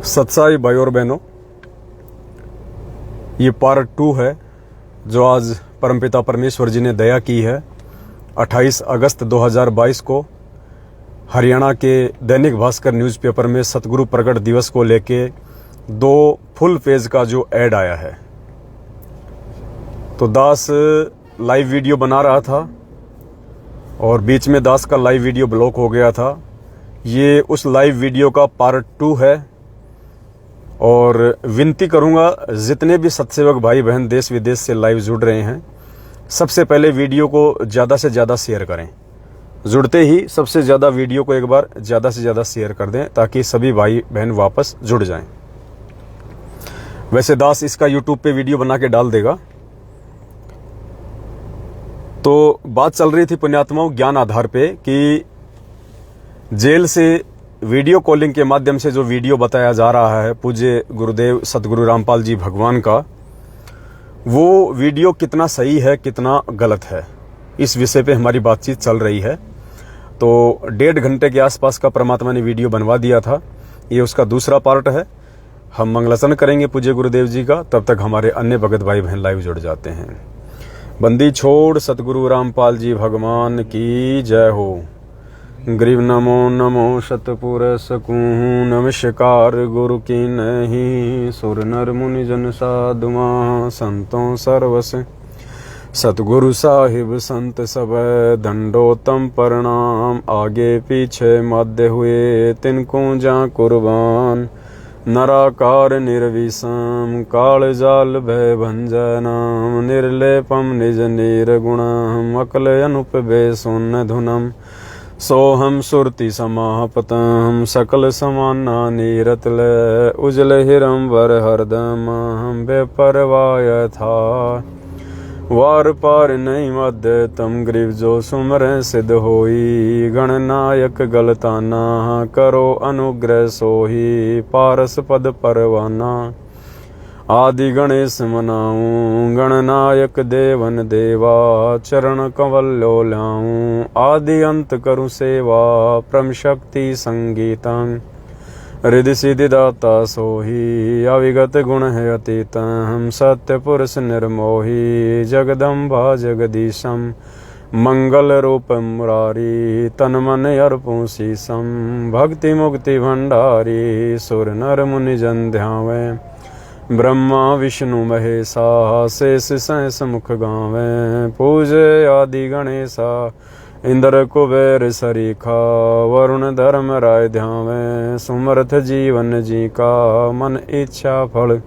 सत्साई भाई और बहनों, ये पार्ट 2 है जो आज परमपिता परमेश्वर जी ने दया की है। 28 अगस्त 2022 को हरियाणा के दैनिक भास्कर न्यूज़पेपर में सतगुरु प्रकट दिवस को लेके 2 फुल पेज का जो ऐड आया है। तो दास लाइव वीडियो बना रहा था और बीच में दास का लाइव वीडियो ब्लॉक हो गया था। ये उस लाइव वीडियो का पार्ट 2 है और विनती करूंगा जितने भी सत्सेवक भाई बहन देश विदेश से लाइव जुड़ रहे हैं, सबसे पहले वीडियो को ज़्यादा से ज़्यादा शेयर करें। जुड़ते ही सबसे ज़्यादा वीडियो को एक बार ज़्यादा से ज़्यादा शेयर कर दें ताकि सभी भाई बहन वापस जुड़ जाएं। वैसे दास इसका यूट्यूब पे वीडियो बना के डाल देगा। तो बात चल रही थी पुण्यात्माओं ज्ञान आधार पे कि जेल से वीडियो कॉलिंग के माध्यम से जो वीडियो बताया जा रहा है पूज्य गुरुदेव सतगुरु रामपाल जी भगवान का, वो वीडियो कितना सही है कितना गलत है, इस विषय पे हमारी बातचीत चल रही है। तो 1.5 घंटे के आसपास का परमात्मा ने वीडियो बनवा दिया था। ये उसका दूसरा पार्ट है। हम मंगलाचरण करेंगे पूज्य गुरुदेव जी का, तब तक हमारे अन्य भगत भाई बहन लाइव जुड़ जाते हैं। बंदी छोड़ सतगुरु रामपाल जी भगवान की जय हो। ग्रीव नमो नमो शतपुर सकूँ नमस्कार गुरु की नहीं। सुर नर मुनि जन साधु महा संतों सर्वस। सतगुरु साहिब संत सब दंडोतम प्रणाम। आगे पीछे मध्य हुए तिनको जा कुर्बान। नराकार निर्विषम काल जाल भय भंजनाम। निर्लेपम निज निर्गुणम अकल अनुप बेसुन धुनम। सोहम सुरति समापतम सकल समाना नीरतल। उजल हिरम वर हरदम हम बेपरवाय था। वार पार नहीं मध्य तम ग्रीव जो सुमर सिद्ध होई। गणनायक गलताना करो अनुग्रह सोही। पारस पद परवाना आदि गणेश मनाऊं। गणनायक देवन देवा चरण कंवल्यो ल्याऊं। आदि अंत करु सेवा परम शक्ति संगीतं। हृदय सिद्धि दाता सोही अविगत गुण है अतीतम। सत्य पुरुष निर्मोही जगदम्बा जगदीशम। मंगल रूप मुरारी तन मन अर्पू शीसम। भक्ति मुक्ति भंडारी सुर नर मुनि जन ध्यावें। ब्रह्मा विष्णु महेशा शेष सहस मुख गावें। पूजे आदि गणेशा इंद्र कुबेर सरीखा। वरुण धर्म राय ध्यावें। सुमर्थ जीवन जी का मन इच्छा फल।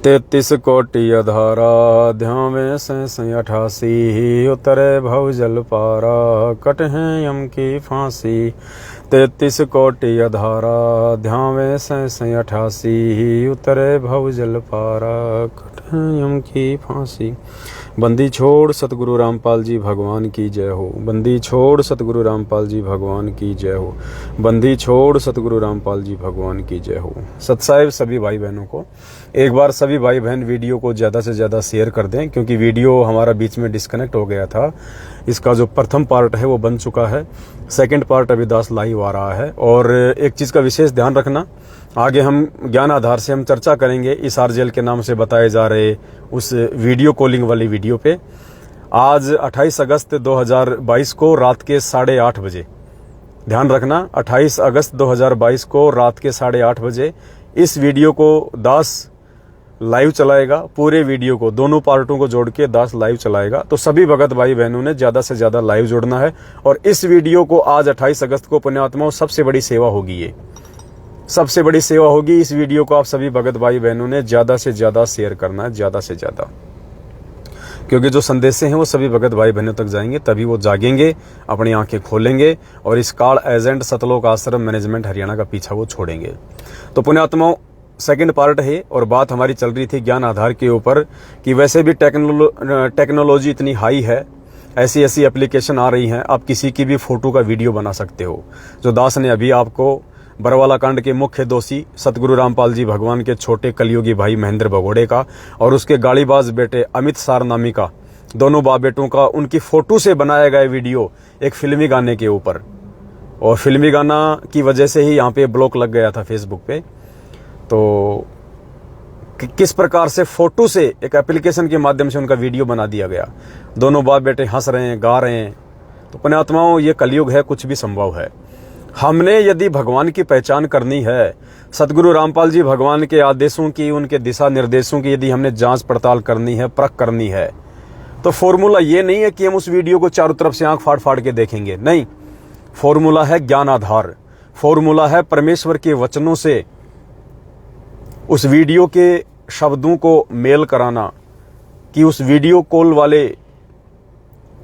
33 कोटि अधारा ध्यावें सहस 88। उतरे भव जल पारा कट हैं यम की फांसी। 33 कोटि अधारा ध्यावें सहस 88। उतरे भव जल पारा कट हैं यम की फांसी। बंदी छोड़ सतगुरु रामपाल जी भगवान की जय हो। बंदी छोड़ सतगुरु रामपाल जी भगवान की जय हो। बंदी छोड़ सतगुरु रामपाल जी भगवान की जय हो। सत्साहिब सभी भाई बहनों को एक बार सभी भाई बहन वीडियो को ज़्यादा से ज़्यादा शेयर कर दें, क्योंकि वीडियो हमारा बीच में डिस्कनेक्ट हो गया था। इसका जो प्रथम पार्ट है वो बन चुका है, सेकंड पार्ट अभी दास लाइव आ रहा है। और एक चीज़ का विशेष ध्यान रखना, आगे हम ज्ञान आधार से हम चर्चा करेंगे इस आरजेल के नाम से बताए जा रहे उस वीडियो कॉलिंग वाली वीडियो पे। आज 28 अगस्त 2022 को रात के 8:30 बजे, ध्यान रखना 28 अगस्त 2022 को रात के 8:30 बजे इस वीडियो को दास लाइव चलाएगा। पूरे वीडियो को दोनों पार्टों को जोड़ के दास लाइव चलाएगा। तो सभी भगत भाई बहनों ने ज़्यादा से ज़्यादा लाइव जुड़ना है। और इस वीडियो को आज 28 अगस्त को पुण्यात्माओं सबसे बड़ी सेवा होगी, ये सबसे बड़ी सेवा होगी। इस वीडियो को आप सभी भगत भाई बहनों ने ज़्यादा से ज़्यादा शेयर करना है, ज़्यादा से ज़्यादा, क्योंकि जो संदेशे हैं वो सभी भगत भाई बहनों तक जाएंगे, तभी वो जागेंगे, अपनी आंखें खोलेंगे और इस काल एजेंट सतलोक आश्रम मैनेजमेंट हरियाणा का पीछा वो छोड़ेंगे। तो पुण्यात्माओं सेकंड पार्ट है और बात हमारी चल रही थी ज्ञान आधार के ऊपर कि वैसे भी टेक्नोलॉजी इतनी हाई है, ऐसी ऐसी एप्लीकेशन आ रही हैं, आप किसी की भी फोटो का वीडियो बना सकते हो। जो दास ने अभी आपको बरवाला कांड के मुख्य दोषी सतगुरु रामपाल जी भगवान के छोटे कलयुगी भाई महेंद्र भगोड़े का और उसके गाड़ीबाज बेटे अमित सारनामी का, दोनों बाप बेटों का, उनकी फोटो से बनाया गया वीडियो एक फिल्मी गाने के ऊपर और फिल्मी गाना की वजह से ही यहाँ पे ब्लॉक लग गया था फेसबुक पे। तो किस प्रकार से फोटो से एक एप्लीकेशन के माध्यम से उनका वीडियो बना दिया गया, दोनों बाप बेटे हंस रहे हैं, गा रहे हैं। तो पुण्यात्माओं, ये कलयुग है, कुछ भी संभव है। हमने यदि भगवान की पहचान करनी है, सतगुरु रामपाल जी भगवान के आदेशों की, उनके दिशा निर्देशों की यदि हमने जांच पड़ताल करनी है, परख करनी है, तो फॉर्मूला ये नहीं है कि हम उस वीडियो को चारों तरफ से आंख फाड़ फाड़ के देखेंगे। नहीं, फॉर्मूला है ज्ञान आधार, फॉर्मूला है परमेश्वर के वचनों से उस वीडियो के शब्दों को मेल कराना, कि उस वीडियो कॉल वाले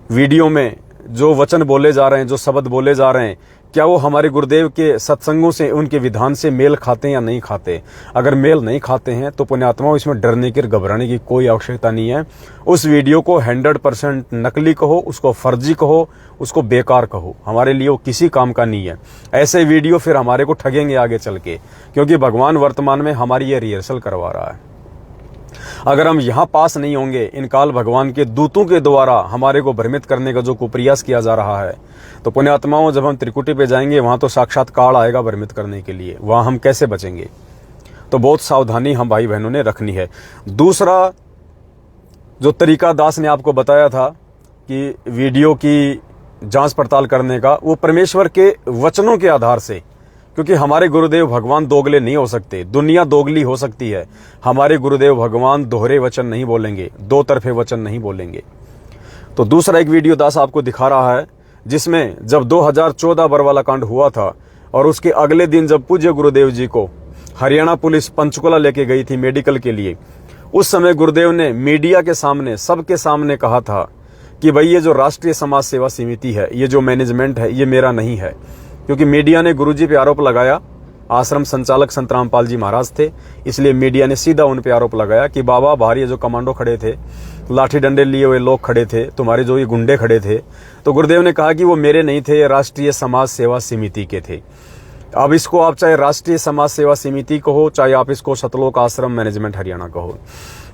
वीडियो में जो वचन बोले जा रहे हैं, जो शब्द बोले जा रहे हैं, क्या वो हमारे गुरुदेव के सत्संगों से, उनके विधान से मेल खाते हैं या नहीं खाते। अगर मेल नहीं खाते हैं तो पुण्यात्माओं, इसमें डरने की, घबराने की कोई आवश्यकता नहीं है। उस वीडियो को 100% नकली कहो, उसको फर्जी कहो, उसको बेकार कहो, हमारे लिए वो किसी काम का नहीं है। ऐसे वीडियो फिर हमारे को ठगेंगे आगे चल के, क्योंकि भगवान वर्तमान में हमारी ये रिहर्सल करवा रहा है। अगर हम यहाँ पास नहीं होंगे, इन काल भगवान के दूतों के द्वारा हमारे को भ्रमित करने का जो कुप्रयास किया जा रहा है, तो पुण्यात्माओं, जब हम त्रिकुटी पे जाएंगे वहां तो साक्षात काल आएगा भ्रमित करने के लिए। वहां हम कैसे बचेंगे? तो बहुत सावधानी हम भाई बहनों ने रखनी है। दूसरा जो तरीका दास ने आपको बताया था कि वीडियो की जांच पड़ताल करने का, वो परमेश्वर के वचनों के आधार से, क्योंकि हमारे गुरुदेव भगवान दोगले नहीं हो सकते। दुनिया दोगली हो सकती है, हमारे गुरुदेव भगवान दोहरे वचन नहीं बोलेंगे, दो तरफे वचन नहीं बोलेंगे। तो दूसरा एक वीडियो दास आपको दिखा रहा है, जिसमें जब 2014 बरवाला कांड हुआ था और उसके अगले दिन जब पूज्य गुरुदेव जी को हरियाणा पुलिस पंचकुला लेके गई थी मेडिकल के लिए, उस समय गुरुदेव ने मीडिया के सामने, सबके सामने कहा था कि भाई ये जो राष्ट्रीय समाज सेवा समिति है, ये जो मैनेजमेंट है, ये मेरा नहीं है। क्योंकि मीडिया ने गुरुजी पे आरोप लगाया, आश्रम संचालक संत रामपाल जी महाराज थे, इसलिए मीडिया ने सीधा उन पे आरोप लगाया कि बाबा, बाहर ये जो कमांडो खड़े थे, लाठी डंडे लिए हुए लोग खड़े थे, तुम्हारे जो ये गुंडे खड़े थे, तो गुरुदेव ने कहा कि वो मेरे नहीं थे, राष्ट्रीय समाज सेवा समिति के थे। अब इसको आप चाहे राष्ट्रीय समाज सेवा समिति कहो, चाहे आप इसको सतलोक आश्रम मैनेजमेंट हरियाणा कहो,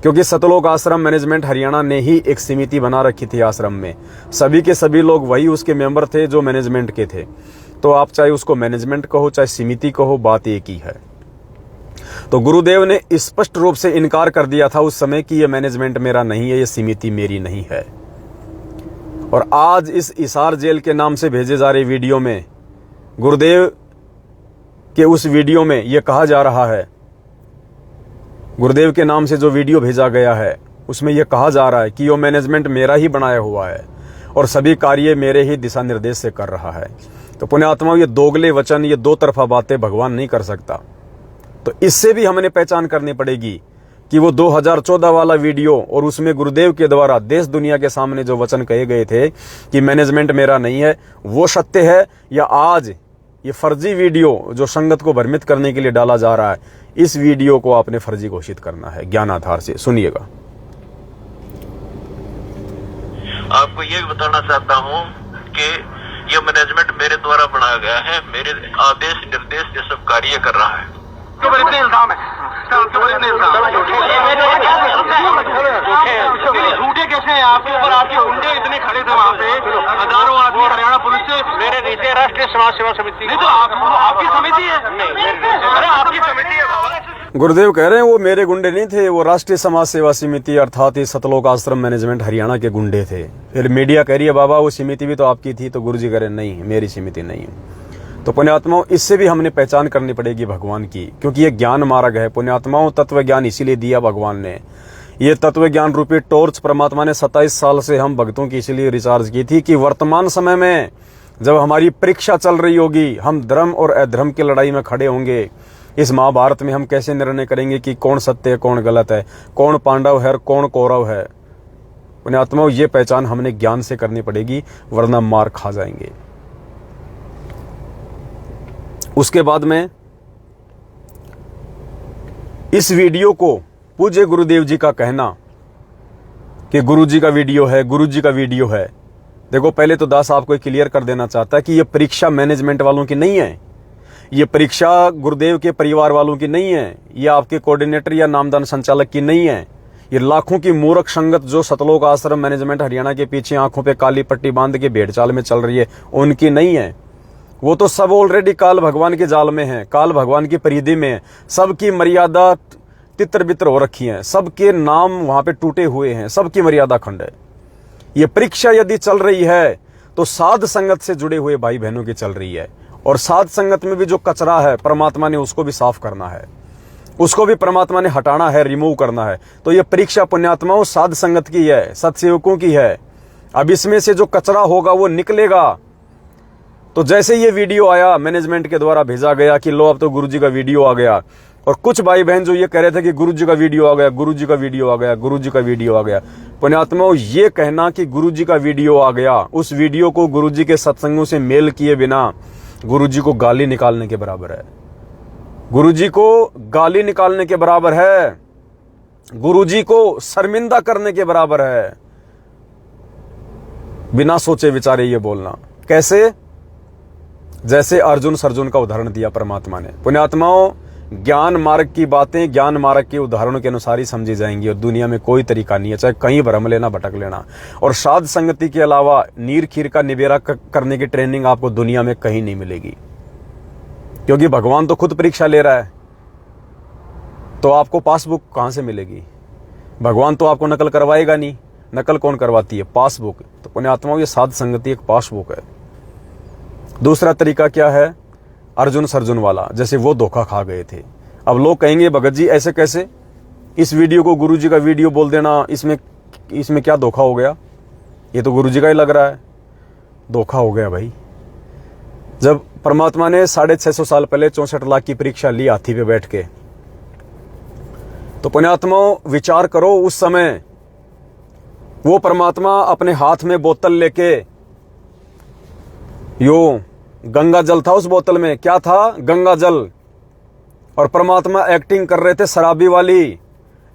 क्योंकि सतलोक आश्रम मैनेजमेंट हरियाणा ने ही एक समिति बना रखी थी आश्रम में। सभी के सभी लोग वही उसके मेंबर थे जो मैनेजमेंट के थे। तो आप चाहे उसको मैनेजमेंट कहो, चाहे समिति कहो, बात एक ही है। तो गुरुदेव ने स्पष्ट रूप से इनकार कर दिया था उस समय कि यह मैनेजमेंट मेरा नहीं है, यह समिति मेरी नहीं है। और आज इस हिसार जेल के नाम से भेजे जा रहे वीडियो में, गुरुदेव के उस वीडियो में यह कहा जा रहा है, गुरुदेव के नाम से जो वीडियो भेजा गया है उसमें यह कहा जा रहा है कि यह मैनेजमेंट मेरा ही बनाया हुआ है और सभी कार्य मेरे ही दिशा निर्देश से कर रहा है। तो पुण्यात्माओं, ये दोगले वचन, ये दो तरफा बातें भगवान नहीं कर सकता। तो इससे भी हमें पहचान करनी पड़ेगी कि वो 2014 वाला वीडियो और उसमें गुरुदेव के द्वारा देश दुनिया के सामने जो वचन कहे गए थे कि मैनेजमेंट मेरा नहीं है, वो सत्य है, या आज ये फर्जी वीडियो जो संगत को भ्रमित करने के लिए डाला जा रहा है, इस वीडियो को आपने फर्जी घोषित करना है ज्ञान आधार से। सुनिएगा। आपको ये बताना चाहता हूँ कि ये मैनेजमेंट मेरे द्वारा बनाया गया है, मेरे आदेश निर्देश ये सब कार्य कर रहा है। इतने इल्जाम है, झूठे कैसे हैं आपके ऊपर? आपके गुंडे इतने खड़े थे वहाँ पे, हजारों आदमी हरियाणा पुलिस से। मेरे नीचे राष्ट्रीय समाज सेवा समिति नहीं, तो आपकी समिति है? अरे आपकी समिति है बाबा। गुरुदेव कह रहे हैं वो मेरे गुंडे नहीं थे, वो राष्ट्रीय समाज सेवा समिति अर्थात ही सतलोक आश्रम मैनेजमेंट हरियाणा के गुंडे थे। फिर मीडिया कह रही है बाबा वो समिति भी तो आपकी थी, तो गुरुजी कह रहे नहीं, मेरी समिति नहीं है। तो पुण्यात्माओं, इससे भी हमने पहचान करनी पड़ेगी भगवान की, क्योंकि ये ज्ञान मार्ग है। पुण्यात्माओं, तत्व ज्ञान इसीलिए दिया भगवान ने। ये तत्व ज्ञान रूपी टॉर्च परमात्मा ने 27 साल से हम भक्तों की इसीलिए रिचार्ज की थी कि वर्तमान समय में जब हमारी परीक्षा चल रही होगी, हम धर्म और अधर्म की लड़ाई में खड़े होंगे। इस महाभारत में हम कैसे निर्णय करेंगे कि कौन सत्य है, कौन गलत है, कौन पांडव है और कौन कौरव है। पुण्यात्माओं, ये पहचान हमने ज्ञान से करनी पड़ेगी, वरना मार खा जाएंगे। उसके बाद में इस वीडियो को पूज्य गुरुदेव जी का कहना कि गुरुजी का वीडियो है, गुरुजी का वीडियो है। देखो, पहले तो दास आपको क्लियर कर देना चाहता है कि यह परीक्षा मैनेजमेंट वालों की नहीं है, ये परीक्षा गुरुदेव के परिवार वालों की नहीं है, ये आपके कोऑर्डिनेटर या नामदान संचालक की नहीं है, ये लाखों की मूर्ख संगत जो सतलोक आश्रम मैनेजमेंट हरियाणा के पीछे आंखों पे काली पट्टी बांध के भेड़ चाल में चल रही है, उनकी नहीं है। वो तो सब ऑलरेडी काल भगवान के जाल में हैं, काल भगवान की परिधि में हैं। सबकी मर्यादा तितर बितर हो रखी है, सबके नाम वहां पे टूटे हुए हैं, सबकी मर्यादा खंड है। ये परीक्षा यदि चल रही है तो साध संगत से जुड़े हुए भाई बहनों की चल रही है। और साध संगत में भी जो कचरा है परमात्मा ने उसको भी साफ करना है, उसको भी परमात्मा ने हटाना है, रिमूव करना है। तो ये परीक्षा पुण्यात्माओं साध संगत की है, सत्सेवकों की है। अब इसमें से जो कचरा होगा वो निकलेगा। तो जैसे ये वीडियो आया, मैनेजमेंट के द्वारा भेजा गया कि लो अब तो गुरुजी का वीडियो आ गया, और कुछ भाई बहन जो ये कह रहे थे कि गुरुजी का वीडियो आ गया, गुरुजी का वीडियो आ गया, गुरुजी का वीडियो आ गया। पुण्यात्माओं, ये कहना कि गुरुजी का वीडियो आ गया, उस वीडियो को गुरुजी के सत्संगों से मेल किए बिना गुरुजी को गाली निकालने के बराबर है। गुरुजी को गाली निकालने के बराबर है, गुरुजी को शर्मिंदा करने के बराबर है। बिना सोचे विचारे ये बोलना कैसे? जैसे अर्जुन सर्जुन का उदाहरण दिया परमात्मा ने। पुण्यात्माओं, ज्ञान मार्ग की बातें ज्ञान मार्ग के उदाहरणों के अनुसार ही समझी जाएंगी और दुनिया में कोई तरीका नहीं है, चाहे कहीं भ्रम लेना भटक लेना। और साध संगति के अलावा नीर खीर का निबेरा करने की ट्रेनिंग आपको दुनिया में कहीं नहीं मिलेगी, क्योंकि भगवान तो खुद परीक्षा ले रहा है। तो आपको पासबुक कहां से मिलेगी? भगवान तो आपको नकल करवाएगा नहीं। नकल कौन करवाती है? पासबुक। तो पुण्यात्माओं, ये साध संगति एक पासबुक है। दूसरा तरीका क्या है? अर्जुन सर्जुन वाला, जैसे वो धोखा खा गए थे। अब लोग कहेंगे भगत जी ऐसे कैसे, इस वीडियो को गुरुजी का वीडियो बोल देना, इसमें क्या धोखा हो गया? ये तो गुरुजी का ही लग रहा है। धोखा हो गया भाई। जब परमात्मा ने 650 साल पहले 64 लाख की परीक्षा ली हाथी पे बैठ के, तो पुण्यात्माओं विचार करो, उस समय वो परमात्मा अपने हाथ में बोतल लेके, यो गंगा जल था उस बोतल में, क्या था? गंगा जल। और परमात्मा एक्टिंग कर रहे थे शराबी वाली,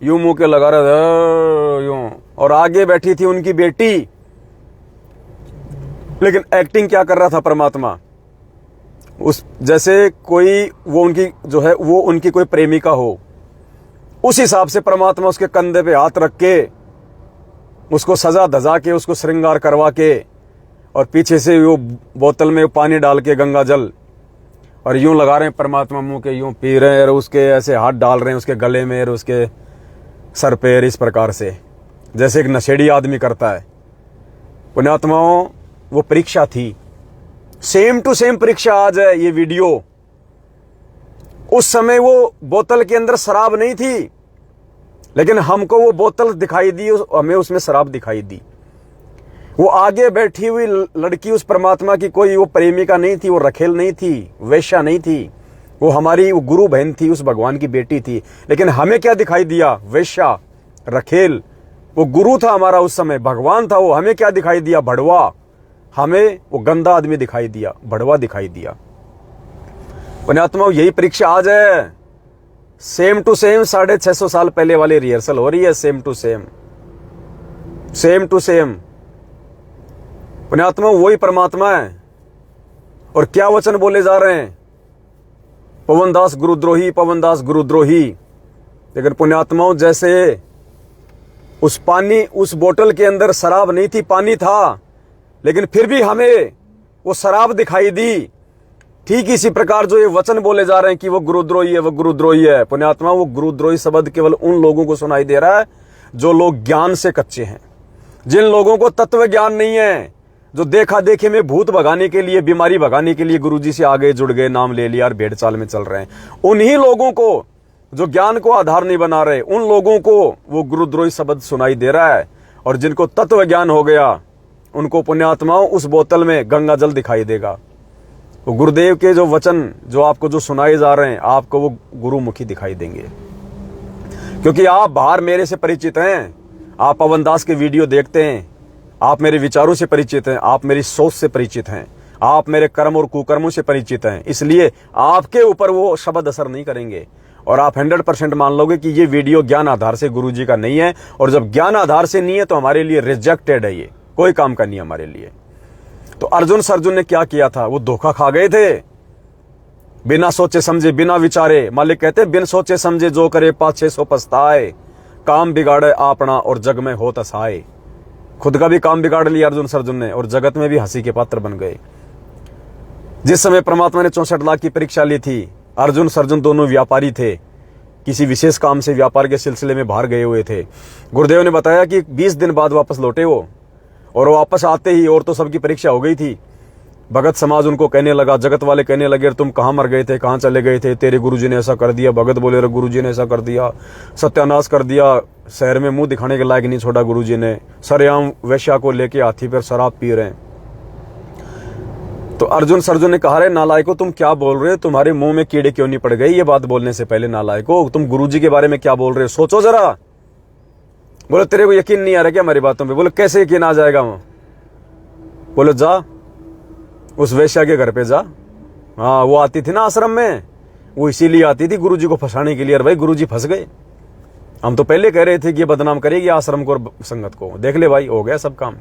यूं मुंह के लगा रहे थे यूं, और आगे बैठी थी उनकी बेटी। लेकिन एक्टिंग क्या कर रहा था परमात्मा? उस जैसे कोई वो उनकी जो है वो उनकी कोई प्रेमिका हो, उस हिसाब से परमात्मा उसके कंधे पे हाथ रख के उसको सजा धजा के उसको श्रृंगार करवा के, और पीछे से वो बोतल में पानी डाल के गंगा जल, और यूं लगा रहे हैं परमात्मा मुंह के, यूं पी रहे हैं, और उसके ऐसे हाथ डाल रहे हैं उसके गले में और उसके सर पे, इस प्रकार से जैसे एक नशेड़ी आदमी करता है। पुण्यात्माओं, वो परीक्षा थी, सेम टू सेम परीक्षा आज है ये वीडियो। उस समय वो बोतल के अंदर शराब नहीं थी, लेकिन हमको वो बोतल दिखाई दी, हमें उसमें शराब दिखाई दी। वो आगे बैठी हुई लड़की उस परमात्मा की कोई वो प्रेमिका नहीं थी, वो रखेल नहीं थी, वेश्या नहीं थी, वो हमारी वो गुरु बहन थी, उस भगवान की बेटी थी। लेकिन हमें क्या दिखाई दिया? वेश्या, रखेल। वो गुरु था हमारा उस समय, भगवान था वो, हमें क्या दिखाई दिया? भड़वा। हमें वो गंदा आदमी दिखाई दिया, भड़वा दिखाई दिया। पुण्यात्माओं, यही परीक्षा आज है, सेम टू सेम। 650 साल पहले वाली रिहर्सल हो रही है, same to same, same to same. पुण्यात्मा, वही परमात्मा है। और क्या वचन बोले जा रहे हैं? पवनदास गुरुद्रोही, पवनदास गुरुद्रोही। लेकिन पुण्यात्माओं, जैसे उस पानी, उस बोतल के अंदर शराब नहीं थी, पानी था, लेकिन फिर भी हमें वो शराब दिखाई दी। ठीक इसी प्रकार जो ये वचन बोले जा रहे हैं कि वो गुरुद्रोही है, वो गुरुद्रोही है। पुण्यात्मा, वो गुरुद्रोही शब्द केवल उन लोगों को सुनाई दे रहा है जो लोग ज्ञान से कच्चे हैं, जिन लोगों को तत्व ज्ञान नहीं है, जो देखा देखे में भूत भगाने के लिए, बीमारी भगाने के लिए गुरुजी से आगे जुड़ गए, नाम ले लिया और भेड़ चाल में चल रहे हैं। उन्हीं लोगों को, जो ज्ञान को आधार नहीं बना रहे, उन लोगों को वो गुरुद्रोही शब्द सुनाई दे रहा है। और जिनको तत्व ज्ञान हो गया, उनको पुण्यात्माओं उस बोतल में गंगा जल दिखाई देगा। वो गुरुदेव के जो वचन जो आपको जो सुनाए जा रहे हैं, आपको वो गुरुमुखी दिखाई देंगे। क्योंकि आप बाहर मेरे से परिचित हैं, आप पवनदास के वीडियो देखते हैं, आप मेरे विचारों से परिचित हैं, आप मेरी सोच से परिचित हैं, आप मेरे कर्म और कुकर्मों से परिचित हैं। इसलिए आपके ऊपर वो शब्द असर नहीं करेंगे और आप 100% मान लोगे कि ये वीडियो ज्ञान आधार से गुरुजी का नहीं है। और जब ज्ञान आधार से नहीं है तो हमारे लिए रिजेक्टेड है, ये कोई काम का नहीं हमारे लिए। तो अर्जुन सर्जुन ने क्या किया था? वो धोखा खा गए थे, बिना सोचे समझे, बिना विचारे। मालिक कहते बिन सोचे समझे जो करे पाछे सो पछताए, काम बिगाड़े आपना और जग में हो तसाए। खुद का भी काम बिगाड़ लिया अर्जुन सर्जुन ने और जगत में भी हंसी के पात्र बन गए। जिस समय परमात्मा ने 64 लाख की परीक्षा ली थी, अर्जुन सर्जुन दोनों व्यापारी थे, किसी विशेष काम से व्यापार के सिलसिले में बाहर गए हुए थे। गुरुदेव ने बताया कि 20 दिन बाद वापस लौटे वो, और वापस आते ही और तो सबकी परीक्षा हो गई थी। भगत समाज उनको कहने लगा, जगत वाले कहने लगे, तुम कहाँ मर गए थे, कहाँ चले गए थे, तेरे गुरुजी ने ऐसा कर दिया। भगत बोले, रे गुरुजी ने ऐसा कर दिया, सत्यानाश कर दिया, शहर में मुंह दिखाने के लायक नहीं छोड़ा गुरुजी ने, सरेआम वैश्या को लेके हाथी पर शराब पी रहे हैं। तो अर्जुन सर्जुन ने कहा, रे नालायको तुम क्या बोल रहे हो, तुम्हारे मुंह में कीड़े क्यों नहीं पड़ गए ये बात बोलने से पहले, नालायको तुम गुरुजी के बारे में क्या बोल रहे हो, सोचो जरा। बोले, तेरे को यकीन नहीं आ रहा क्या हमारी बातों पे? बोले, कैसे यकीन आ जाएगा? बोले, जा उस वैश्या के घर पे जा। हाँ, वो आती थी ना आश्रम में, वो इसीलिए आती थी गुरुजी को फंसाने के लिए। और भाई गुरुजी फंस गए। हम तो पहले कह रहे थे कि ये बदनाम करेगी आश्रम को और संगत को। देख ले भाई, हो गया सब काम।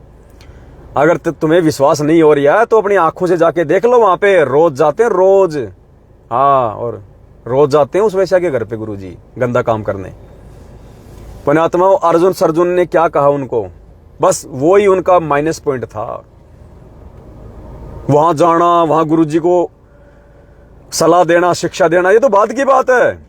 अगर तुम्हें विश्वास नहीं हो रहा है तो अपनी आंखों से जाके देख लो, वहां पे रोज जाते हैं, रोज। हाँ, और रोज जाते हैं उस वैश्या के घर पे गुरुजी गंदा काम करने। पुण्यात्मा अर्जुन सर्जुन ने क्या कहा उनको, बस वो ही उनका माइनस पॉइंट था। वहां जाना, वहां गुरुजी को सलाह देना, शिक्षा देना, ये तो बाद की बात है।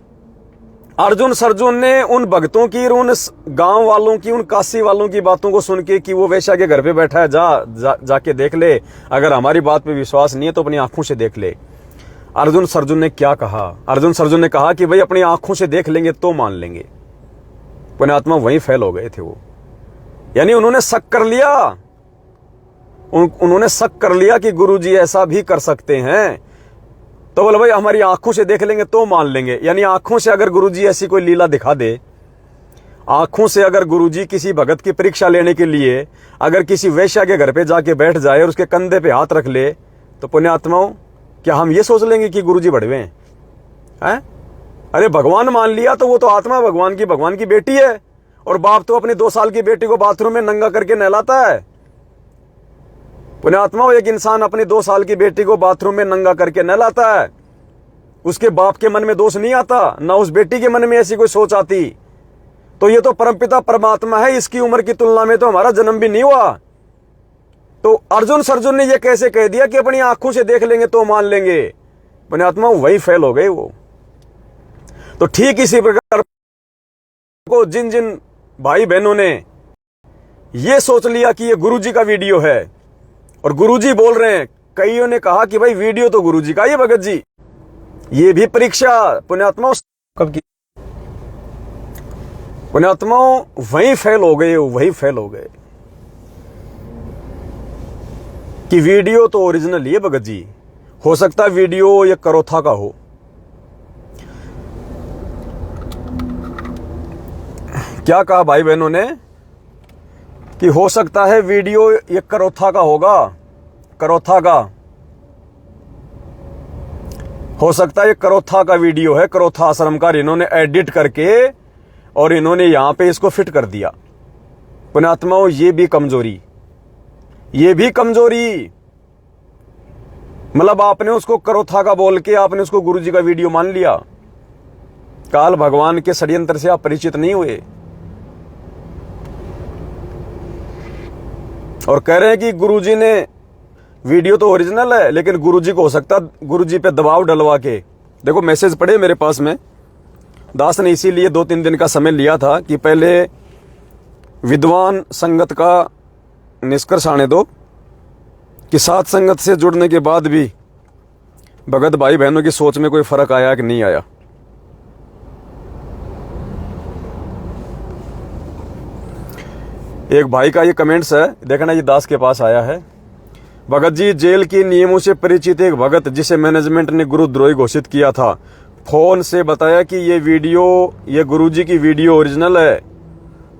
अर्जुन सर्जुन ने उन भक्तों की, उन गांव वालों की, उन काशी वालों की बातों को सुन के कि वो वैश्या के घर पे बैठा है, जाके देख ले। अगर हमारी बात पे विश्वास नहीं है तो अपनी आंखों से देख ले। अर्जुन सर्जुन ने क्या कहा? अर्जुन सर्जुन ने कहा कि भाई अपनी आंखों से देख लेंगे तो मान लेंगे। पुण्यात्मा वहीं फेल हो गए थे वो। यानी उन्होंने शक कर लिया, उन्होंने शक कर लिया कि गुरुजी ऐसा भी कर सकते हैं। तो बोले, भाई हमारी आंखों से देख लेंगे तो मान लेंगे। यानी आंखों से अगर गुरुजी ऐसी कोई लीला दिखा दे, आंखों से अगर गुरुजी किसी भगत की परीक्षा लेने के लिए अगर किसी वैश्या के घर पे जाके बैठ जाए और उसके कंधे पे हाथ रख ले, तो पुण्यात्माओं क्या हम ये सोच लेंगे कि गुरुजी बड़वे हैं? अरे भगवान मान लिया तो वो तो आत्मा भगवान की बेटी है, और बाप तो अपनी 2 साल की बेटी को बाथरूम में नंगा करके नहलाता है। पुण्यात्मा, एक इंसान अपनी 2 साल की बेटी को बाथरूम में नंगा करके नहलाता है, उसके बाप के मन में दोष नहीं आता, ना उस बेटी के मन में ऐसी कोई सोच आती। तो ये तो परमपिता परमात्मा है, इसकी उम्र की तुलना में तो हमारा जन्म भी नहीं हुआ। तो अर्जुन सर्जुन ने ये कैसे कह दिया कि अपनी आंखों से देख लेंगे तो मान लेंगे? पुण्यात्मा वही फेल हो गए वो। तो ठीक इसी प्रकार को जिन जिन भाई बहनों ने ये सोच लिया कि ये गुरुजी का वीडियो है और गुरुजी बोल रहे हैं, कईयों ने कहा कि भाई वीडियो तो गुरुजी का, ये भगत जी ये भी परीक्षा पुण्यात्मा कब की? पुण्यात्मा वहीं फेल हो गए, वहीं फेल हो गए कि वीडियो तो ओरिजिनल ये भगत जी। हो सकता है वीडियो ये करोथा का हो। क्या कहा भाई बहनों ने कि हो सकता है वीडियो ये करोथा का होगा, करोथा का हो सकता है, ये करोथा का वीडियो है, करोथा आश्रम का। इन्होंने एडिट करके और इन्होंने यहां पे इसको फिट कर दिया। पुण्यात्माओं ये भी कमजोरी, ये भी कमजोरी। मतलब आपने उसको करोथा का बोल के आपने उसको गुरुजी का वीडियो मान लिया। काल भगवान के षड्यंत्र से आप परिचित नहीं हुए और कह रहे हैं कि गुरुजी ने वीडियो तो ओरिजिनल है, लेकिन गुरुजी को हो सकता गुरुजी पे दबाव डलवा के। देखो मैसेज पड़े मेरे पास में, दास ने इसीलिए 2-3 दिन का समय लिया था कि पहले विद्वान संगत का निष्कर्ष आने दो कि साथ संगत से जुड़ने के बाद भी भगत भाई बहनों की सोच में कोई फर्क आया कि नहीं आया। एक भाई का ये कमेंट्स है, देखना ये दास के पास आया है। भगत जी, जेल के नियमों से परिचित एक भगत जिसे मैनेजमेंट ने गुरुद्रोही घोषित किया था, फोन से बताया कि ये वीडियो, ये गुरुजी की वीडियो ओरिजिनल है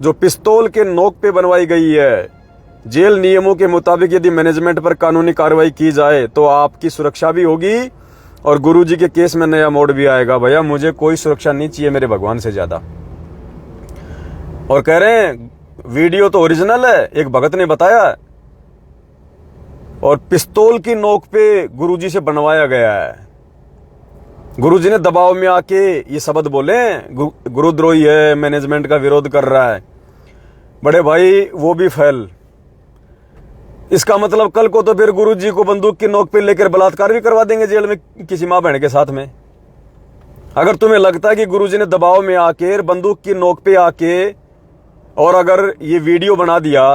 जो पिस्तौल के नोक पे बनवाई गई है। जेल नियमों के मुताबिक यदि मैनेजमेंट पर कानूनी कार्रवाई की जाए तो आपकी सुरक्षा भी होगी और गुरुजी के केस में नया मोड़ भी आएगा। भैया मुझे कोई सुरक्षा नहीं चाहिए मेरे भगवान से ज्यादा। और कह रहे हैं वीडियो तो ओरिजिनल है, एक भगत ने बताया, और पिस्तौल की नोक पे गुरुजी से बनवाया गया है। गुरुजी ने दबाव में आके ये शब्द बोले, गुरुद्रोही है, मैनेजमेंट का विरोध कर रहा है। बड़े भाई वो भी फेल। इसका मतलब कल को तो फिर गुरुजी को बंदूक की नोक पे लेकर बलात्कार भी करवा देंगे जेल में किसी मां बहन के साथ में। अगर तुम्हें लगता है कि गुरुजी ने दबाव में आके बंदूक की नोक पे आके और अगर ये वीडियो बना दिया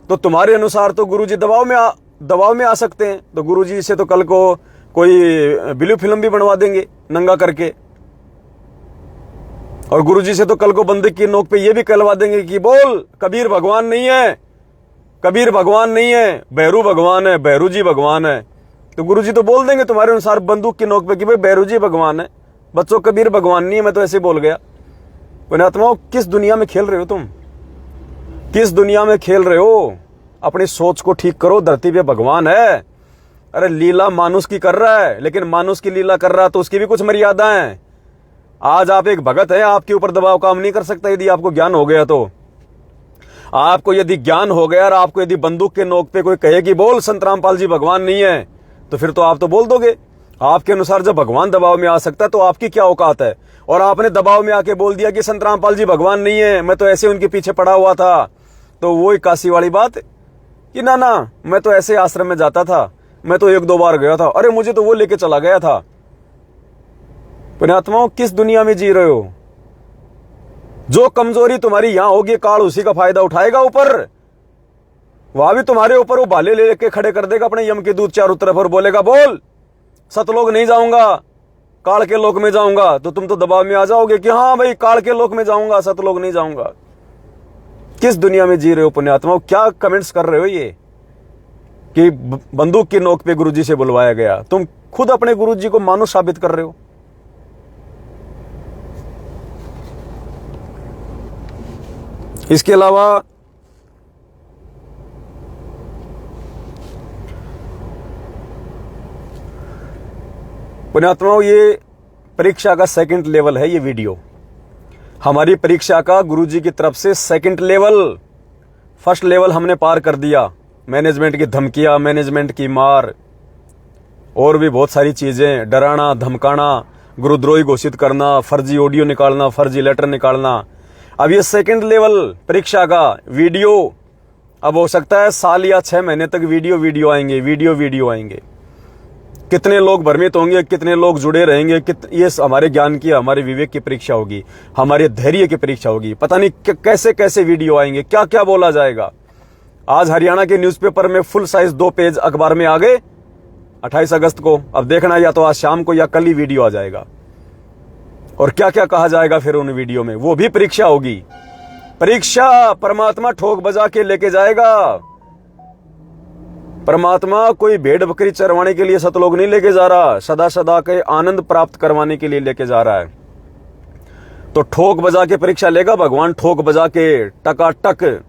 तो तुम्हारे अनुसार तो गुरुजी दबाव में आ सकते हैं, तो गुरुजी से तो कल को कोई ब्लू फिल्म भी बनवा देंगे नंगा करके, और गुरुजी से तो कल को बंदूक की नोक पे ये भी कहलवा देंगे कि बोल कबीर भगवान नहीं है, कबीर भगवान नहीं है, भैरू भगवान है, भैरू जी भगवान है। तो गुरुजी तो बोल देंगे तुम्हारे अनुसार बंदूक की नोक पे कि भाई भैरू जी भगवान है, बच्चों कबीर भगवान नहीं है। मैं तो ऐसे बोल गया। पुण्यात्माओं, किस दुनिया में खेल रहे हो तुम, किस दुनिया में खेल रहे हो? अपनी सोच को ठीक करो। धरती पे भगवान है। अरे लीला मानुष की कर रहा है, लेकिन मानुष की लीला कर रहा है तो उसकी भी कुछ मर्यादा है। आज आप एक भगत है, आपके ऊपर दबाव काम नहीं कर सकता। यदि आपको ज्ञान हो गया तो, आपको यदि ज्ञान हो गया और आपको यदि बंदूक के नोक पे कोई कहे कि बोल संत रामपाल जी भगवान नहीं है, तो फिर तो आप तो बोल दोगे। आपके अनुसार जब भगवान दबाव में आ सकता है तो आपकी क्या औकात है? और आपने दबाव में आके बोल दिया कि संत रामपाल जी भगवान नहीं है, मैं तो ऐसे उनके पीछे पड़ा हुआ था। तो वो एक काशी वाली बात कि ना ना, मैं तो ऐसे आश्रम में जाता था, मैं तो 1-2 बार गया था, अरे मुझे तो वो लेके चला गया था। पुण्यात्माओं, किस दुनिया में जी रहे हो? जो कमजोरी तुम्हारी यहां होगी, काल उसी का फायदा उठाएगा ऊपर। वहां भी तुम्हारे ऊपर वो भाले ले लेके खड़े कर देगा अपने यम के दूत चारों तरफ और बोलेगा बोल सतलोक नहीं जाऊंगा, काल के लोक में जाऊंगा। तो तुम तो दबाव में आ जाओगे कि हाँ भाई काल के लोक में जाऊंगा, सतलोक नहीं जाऊंगा। किस दुनिया में जी रहे हो पुण्यात्माओं? क्या कमेंट्स कर रहे हो ये कि बंदूक की नोक पे गुरुजी से बुलवाया गया? तुम खुद अपने गुरुजी को मानुष साबित कर रहे हो। इसके अलावा पुण्यात्माओं, ये परीक्षा का सेकंड लेवल है। ये वीडियो हमारी परीक्षा का गुरुजी की तरफ से सेकंड लेवल। फर्स्ट लेवल हमने पार कर दिया। मैनेजमेंट की धमकियां, मैनेजमेंट की मार और भी बहुत सारी चीजें, डराना धमकाना, गुरुद्रोही घोषित करना, फर्जी ऑडियो निकालना, फर्जी लेटर निकालना। अब ये सेकंड लेवल परीक्षा का वीडियो, अब हो सकता है साल या 6 महीने तक वीडियो आएंगे, वीडियो आएंगे। कितने लोग भ्रमित होंगे, कितने लोग जुड़े रहेंगे, ये हमारे ज्ञान की, हमारे विवेक की परीक्षा होगी, हमारे धैर्य की परीक्षा होगी। पता नहीं कैसे कैसे वीडियो आएंगे, क्या क्या बोला जाएगा। आज हरियाणा के न्यूज़पेपर में फुल साइज 2 पेज अखबार में आ गए 28 अगस्त को। अब देखना या तो आज शाम को या कल ही वीडियो आ जाएगा, और क्या क्या कहा जाएगा फिर उन वीडियो में। वो भी परीक्षा होगी। परीक्षा परमात्मा ठोक बजा के लेके जाएगा। परमात्मा कोई भेड़ बकरी चरवाने के लिए सतलोक नहीं लेके जा रहा, सदा सदा के आनंद प्राप्त करवाने के लिए लेके जा रहा है। तो ठोक बजा के परीक्षा लेगा भगवान, ठोक बजा के टकाटक,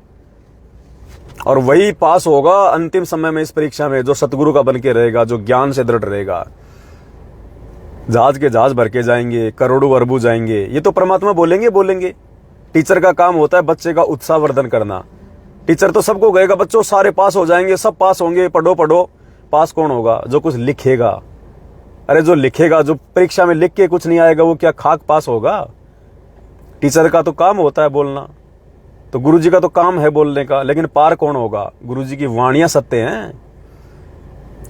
और वही पास होगा अंतिम समय में इस परीक्षा में जो सतगुरु का बन के रहेगा, जो ज्ञान से दृढ़ रहेगा। जहाज के जहाज भर के जाएंगे, करोड़ों अरबों जाएंगे, ये तो परमात्मा बोलेंगे। टीचर का काम होता है बच्चे का उत्साह वर्धन करना। टीचर तो सबको कहेगा बच्चों सारे पास हो जाएंगे, सब पास होंगे, पढ़ो। पास कौन होगा? जो कुछ लिखेगा। अरे जो लिखेगा, जो परीक्षा में लिख के कुछ नहीं आएगा, वो क्या खाक पास होगा? टीचर का तो काम होता है बोलना, तो गुरुजी का तो काम है बोलने का, लेकिन पार कौन होगा? गुरुजी की वाणियां सत्य हैं।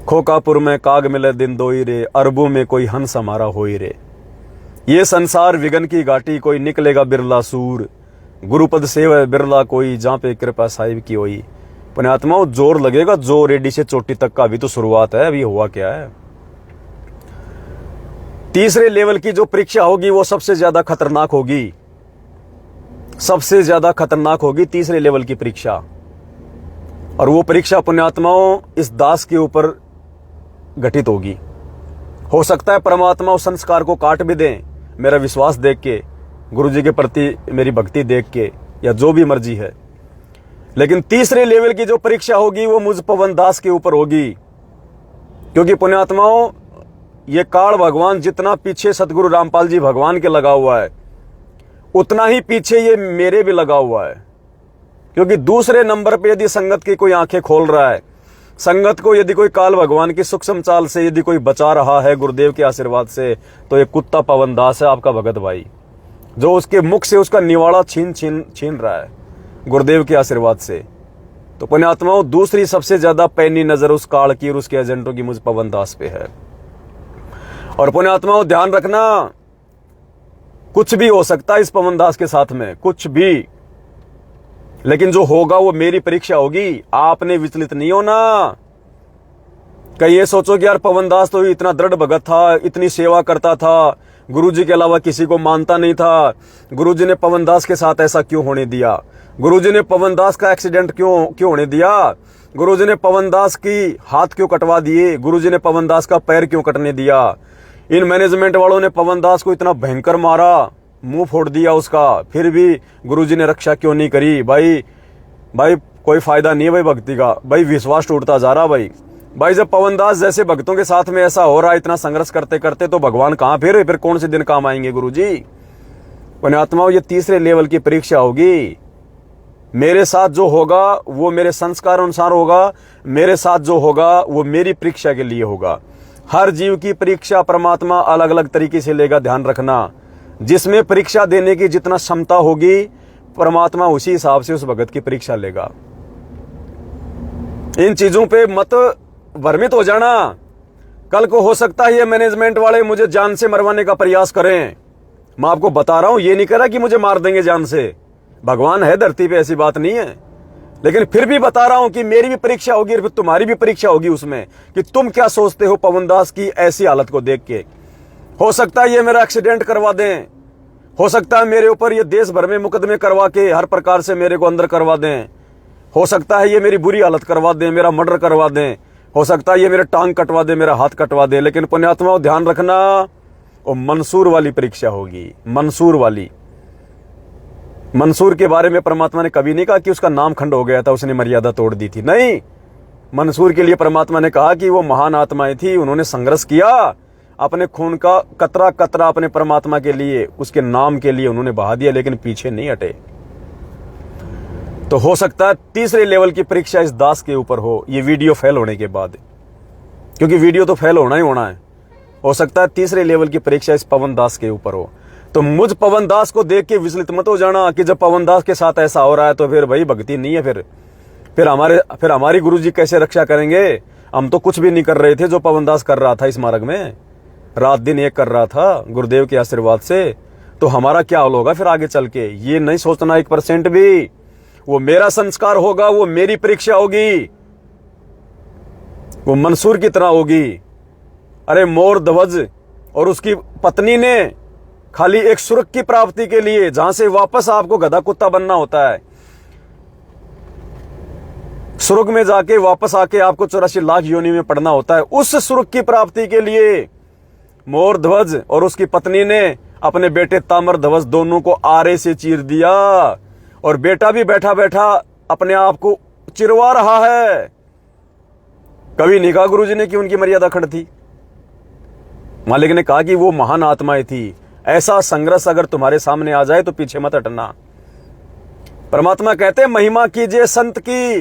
खोकापुर में काग मिले दिन दोई रे, अरबों में कोई हंस हमारा होई रे। ये संसार विगन की घाटी, कोई निकलेगा बिरला सूर। गुरुपद सेव बिरला कोई, जहां पे कृपा साहिब की होई। पुण्यात्माओं, जोर लगेगा, जोर एडी से चोटी तक का अभी तो शुरुआत है। अभी हुआ क्या है? तीसरे लेवल की जो परीक्षा होगी वो सबसे ज्यादा खतरनाक होगी, सबसे ज्यादा खतरनाक होगी तीसरे लेवल की परीक्षा। और वो परीक्षा पुण्यात्माओं इस दास के ऊपर घटित होगी। हो सकता है परमात्मा उस संस्कार को काट भी दें, मेरा विश्वास देख के, गुरुजी के प्रति मेरी भक्ति देख के, या जो भी मर्जी है। लेकिन तीसरे लेवल की जो परीक्षा होगी वो मुझ पवन दास के ऊपर होगी। क्योंकि पुण्यात्माओं, ये काल भगवान जितना पीछे सतगुरु रामपाल जी भगवान के लगा हुआ है, उतना ही पीछे ये मेरे भी लगा हुआ है। क्योंकि दूसरे नंबर पे यदि संगत की कोई आंखें खोल रहा है, संगत को यदि कोई काल भगवान की सूक्ष्म चाल से यदि कोई बचा रहा है गुरुदेव के आशीर्वाद से, तो ये कुत्ता पवन दास है, आपका भगत भाई, जो उसके मुख से उसका निवाड़ा छीन रहा है गुरुदेव के आशीर्वाद से। तो पुण्यात्माओं, दूसरी सबसे ज्यादा पैनी नजर उस काल की और उसके एजेंटों की मुझ पवन दास पे है। और पुण्यात्माओं, ध्यान रखना, कुछ भी हो सकता है इस पवन दास के साथ में, कुछ भी, लेकिन जो होगा वो मेरी परीक्षा होगी। आपने विचलित नहीं होना। कहीं ये सोचो कि यार पवन दास तो इतना दृढ़ भगत था, इतनी सेवा करता था, गुरुजी के अलावा किसी को मानता नहीं था, गुरुजी ने पवन दास के साथ ऐसा क्यों होने दिया? गुरुजी ने पवन दास का एक्सीडेंट क्यों होने दिया? गुरुजी ने पवन दास की हाथ क्यों कटवा दिए? गुरुजी ने पवन दास का पैर क्यों कटने दिया? इन मैनेजमेंट वालों ने पवन दास को इतना भयंकर मारा, मुंह फोड़ दिया उसका, फिर भी गुरुजी ने रक्षा क्यों नहीं करी? भाई कोई फायदा नहीं है भाई भक्ति का। भाई विश्वास टूटता जा रहा भाई जब पवन दास जैसे भक्तों के साथ में ऐसा हो रहा है, इतना संघर्ष करते करते, तो भगवान कहां फिर कौन से दिन काम आएंगे गुरुजी? पुण्यात्माओं, ये तीसरे लेवल की परीक्षा होगी। मेरे साथ जो होगा वो मेरे संस्कार अनुसार होगा, मेरे साथ जो होगा वो मेरी परीक्षा के लिए होगा। हर जीव की परीक्षा परमात्मा अलग अलग तरीके से लेगा, ध्यान रखना। जिसमें परीक्षा देने की जितना क्षमता होगी, परमात्मा उसी हिसाब से उस भगत की परीक्षा लेगा। इन चीजों पे मत भ्रमित हो जाना। कल को हो सकता है ये मैनेजमेंट वाले मुझे जान से मरवाने का प्रयास करें। मैं आपको बता रहा हूं, ये नहीं कह रहा कि मुझे मार देंगे जान से, भगवान है धरती पे, ऐसी बात नहीं है। लेकिन फिर भी बता रहा हूं कि मेरी भी परीक्षा होगी और फिर तुम्हारी भी परीक्षा होगी उसमें, कि तुम क्या सोचते हो पवन दास की ऐसी हालत को देख के। हो सकता है ये मेरा एक्सीडेंट करवा दें, हो सकता है मेरे ऊपर ये देश भर में मुकदमे करवा के हर प्रकार से मेरे को अंदर करवा दें, हो सकता है ये मेरी बुरी हालत करवा दें, मेरा मर्डर करवा दें, हो सकता है ये मेरे टांग कटवा दे, मेरा हाथ कटवा दे, लेकिन पुण्यात्माओं ध्यान रखना, वो मंसूर वाली परीक्षा होगी। मंसूर वाली। मंसूर के बारे में परमात्मा ने कभी नहीं कहा कि उसका नाम खंड हो गया था, उसने मर्यादा तोड़ दी थी। नहीं, मंसूर के लिए परमात्मा ने कहा कि वो महान आत्माएं थी, उन्होंने संघर्ष किया, अपने खून का कतरा कतरा अपने परमात्मा के लिए, उसके नाम के लिए उन्होंने बहा दिया, लेकिन पीछे नहीं हटे। तो हो सकता है तीसरे लेवल की परीक्षा इस दास के ऊपर हो, ये वीडियो फेल होने के बाद, क्योंकि वीडियो तो फेल होना ही होना है। हो सकता है तीसरे लेवल की परीक्षा इस पवन दास के ऊपर हो। तो मुझ पवन दास को देख के विचलित मत हो जाना कि जब पवन दास के साथ ऐसा हो रहा है तो फिर भाई भक्ति नहीं है, फिर हमारी गुरुजी कैसे रक्षा करेंगे? हम तो कुछ भी नहीं कर रहे थे जो पवन दास कर रहा था इस मार्ग में, रात दिन एक कर रहा था गुरुदेव के आशीर्वाद से। तो हमारा क्या हाल होगा फिर आगे चल के? ये नहीं सोचना 1% भी। वो मेरा संस्कार होगा, वो मेरी परीक्षा होगी, वो मंसूर की तरह होगी। अरे मोर ध्वज और उसकी पत्नी ने खाली एक स्वर्ग की प्राप्ति के लिए, जहां से वापस आपको गधा कुत्ता बनना होता है, स्वर्ग में जाके वापस आके आपको 84 लाख योनि में पड़ना होता है, उस स्वर्ग की प्राप्ति के लिए मोर ध्वज और उसकी पत्नी ने अपने बेटे ताम्र ध्वज दोनों को आरे से चीर दिया, और बेटा भी बैठा बैठा अपने आप को चिरवा रहा है। कभी नहीं कहा गुरुजी ने कि उनकी मर्यादा खंड थी। मालिक ने कहा कि वो महान आत्माएं थी। ऐसा संघर्ष अगर तुम्हारे सामने आ जाए तो पीछे मत हटना। परमात्मा कहते हैं, महिमा कीजिए संत की,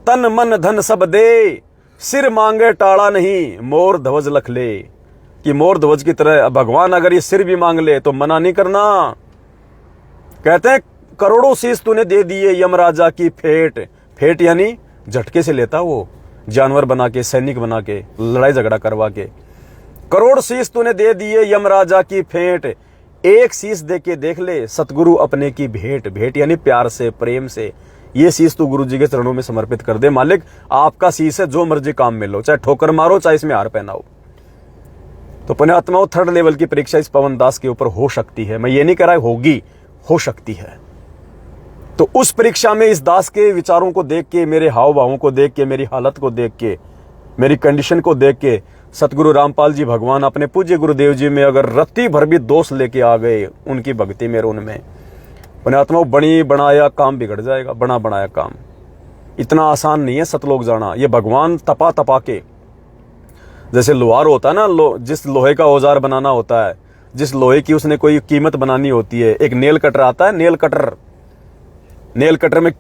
तन मन धन सब दे, सिर मांगे टाड़ा नहीं, मोर ध्वज लख ले। कि मोर ध्वज की तरह भगवान अगर ये सिर भी मांग ले तो मना नहीं करना। कहते हैं, करोड़ों शीश तूने दे दिए यमराजा की फेट। फेट यानी झटके से लेता वो, जानवर बना के, सैनिक बना के, लड़ाई झगड़ा करवा के। करोड़ शीश तूने दे दिए यमराजा की फेंट, एक शीश दे के देख ले सतगुरु अपने की भेंट। भेंट यानी प्यार से, प्रेम से। ये शीश तू गुरु जी के चरणों में समर्पित कर दे। मालिक आपका शीश है, जो मर्जी काम में लो, चाहे ठोकर मारो, चाहे इसमें हार पहनाओ। तो पुण्यात्माओं, थर्ड लेवल की परीक्षा इस पवन दास के ऊपर हो सकती है। मैं ये नहीं कह रहा होगी, हो सकती है। तो उस परीक्षा में इस दास के विचारों को देख के, मेरे हाव भावों को देख के, मेरी हालत को देख के, मेरी कंडीशन को देख के सतगुरु रामपाल जी भगवान अपने पूज्य गुरुदेव जी में अगर रत्ती भर भी दोष लेके आ गए उनकी भक्ति में, उनमें पुण्यात्मा बड़ी बनाया काम बिगड़ जाएगा। बना बनाया काम इतना आसान नहीं है सतलोक जाना। ये भगवान तपा तपा के, जैसे लोहार होता है ना, जिस लोहे का औजार बनाना होता है, जिस लोहे की उसने कोई कीमत बनानी होती है। एक नेल कटर आता है, नेल कटर। नेल कटर में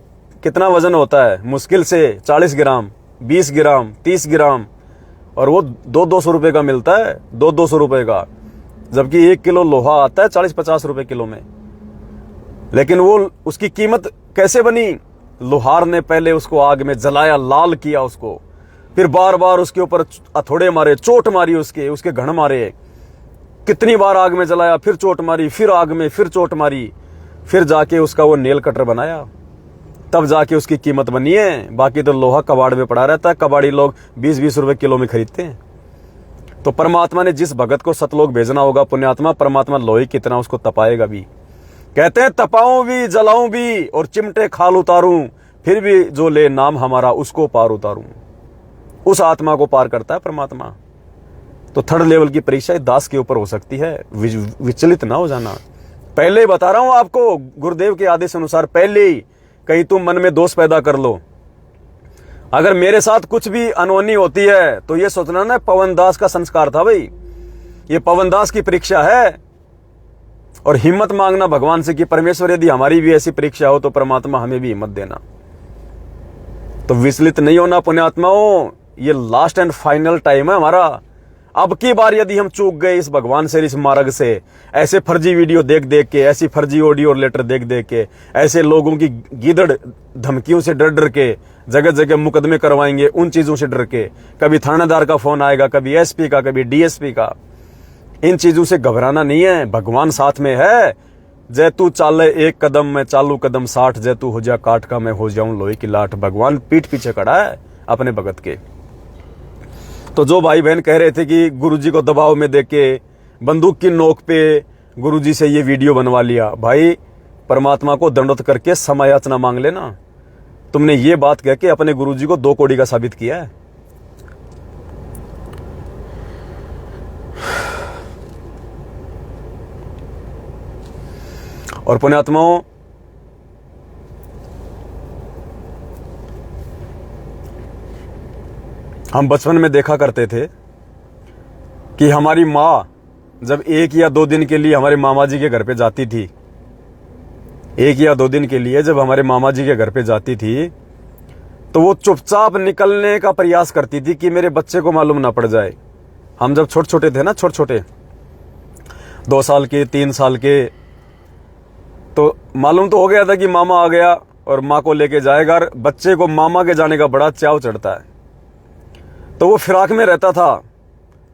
कितना वजन होता है? मुश्किल से 40 ग्राम, 20 ग्राम, 30 ग्राम, और वो 200 रुपए का मिलता है, 200 रुपए का। जबकि 1 किलो लोहा आता है 40-50 रुपए किलो में। लेकिन वो उसकी कीमत कैसे बनी? लोहार ने पहले उसको आग में जलाया, लाल किया उसको, फिर बार बार उसके ऊपर हथौड़े मारे, चोट मारी, उसके घण मारे, कितनी बार आग में जलाया, फिर चोट मारी, फिर आग में, फिर चोट मारी, फिर जाके उसका वो नेल कटर बनाया, तब जाके उसकी कीमत बनी है। बाकी तो लोहा कबाड़ में पड़ा रहता है, कबाड़ी लोग 20-20 रुपए किलो में खरीदते हैं। तो परमात्मा ने जिस भगत को सतलोक भेजना होगा पुण्यात्मा, परमात्मा लोहे कितना उसको तपाएगा भी। कहते हैं तपाऊं भी, जलाऊं भी और चिमटे खाल उतारूं, फिर भी जो ले नाम हमारा उसको पार उतारूं। उस आत्मा को पार करता है परमात्मा। तो थर्ड लेवल की परीक्षा दास के ऊपर हो सकती है, विचलित ना हो जाना। पहले ही बता रहा हूं आपको, गुरुदेव के आदेश अनुसार पहले ही कहीं तुम मन में दोष पैदा कर लो। अगर मेरे साथ कुछ भी अनहोनी होती है तो ये सोचना ना पवन दास का संस्कार था भाई, ये पवन दास की परीक्षा है। और हिम्मत मांगना भगवान से कि परमेश्वर यदि हमारी भी ऐसी परीक्षा हो तो परमात्मा हमें भी हिम्मत देना। तो विचलित नहीं होना पुण्यात्माओं, ये लास्ट एंड फाइनल टाइम है हमारा। अब की बार यदि हम चूक गए इस भगवान से, इस मार्ग से, ऐसे फर्जी वीडियो देख देख के, ऐसी फर्जी ऑडियो और लेटर देख देख के, ऐसे लोगों की गीदड़ धमकियों से डर डर के जगह जगह मुकदमे करवाएंगे, उन चीजों से डर के, कभी थानेदार का फोन आएगा, कभी एसपी का, कभी डीएसपी का, इन चीजों से घबराना नहीं है। भगवान साथ में है। जय तू चाले एक कदम मैं चालू कदम 60, जय तू हो जा काट का मैं हो जाऊं लोहे की लाठ। भगवान पीठ पीछे खड़ा है अपने भगत के। तो जो भाई बहन कह रहे थे कि गुरुजी को दबाव में देके बंदूक की नोक पे गुरुजी से ये वीडियो बनवा लिया, भाई परमात्मा को दंडवत करके समय याचना मांग लेना। तुमने ये बात कह के अपने गुरुजी को 2 कौड़ी का साबित किया है। और पुण्यात्माओं, हम बचपन में देखा करते थे कि हमारी माँ जब 1 या 2 दिन के लिए हमारे मामा जी के घर पे जाती थी, 1 या 2 दिन के लिए जब हमारे मामा जी के घर पे जाती थी, तो वो चुपचाप निकलने का प्रयास करती थी कि मेरे बच्चे को मालूम ना पड़ जाए। हम जब छोटे छोटे थे ना, छोटे छोटे 2 साल के, 3 साल के, तो मालूम तो हो गया था कि मामा आ गया और माँ को लेके जाएगा। बच्चे को मामा के जाने का बड़ा चाव चढ़ता है, तो वो फिराक में रहता था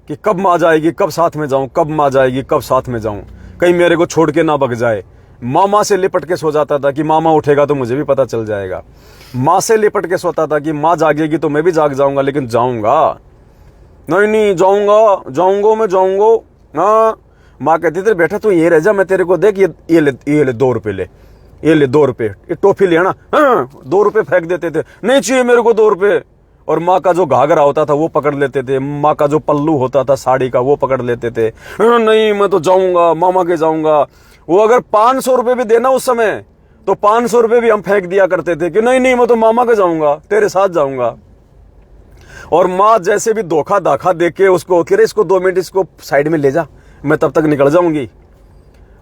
कि कब माँ जाएगी, कब साथ में जाऊं, कब माँ जाएगी, कब साथ में जाऊं, कहीं मेरे को छोड़ के ना भग जाए। मामा से लिपट के सो जाता था कि मामा उठेगा तो मुझे भी पता चल जाएगा। माँ से लिपट के सोता था कि माँ जागेगी तो मैं भी जाग जाऊंगा, लेकिन जाऊंगा नहीं, नहीं जाऊंगा, जाऊंगा मैं जाऊंगा। हाँ, माँ कहती थी बेटा तू ये रह जा, मैं तेरे को देख ये ले 2 रुपए ले, ये ले 2 रुपए, ये टॉफी ले ना। हाँ, 2 रुपए फेंक देते थे, नहीं चाहिए मेरे को 2 रुपए। और माँ का जो घाघरा होता था वो पकड़ लेते थे, माँ का जो पल्लू होता था साड़ी का वो पकड़ लेते थे। नहीं मैं तो जाऊंगा, मामा के जाऊंगा। वो अगर 500 रुपए भी देना उस समय, तो 500 रुपए भी हम फेंक दिया करते थे कि नहीं नहीं मैं तो मामा के जाऊंगा, तेरे साथ जाऊंगा। और माँ जैसे भी धोखा दाखा दे के उसको कह रहे इसको 2 मिनट इसको साइड में ले जा, मैं तब तक निकल जाऊंगी।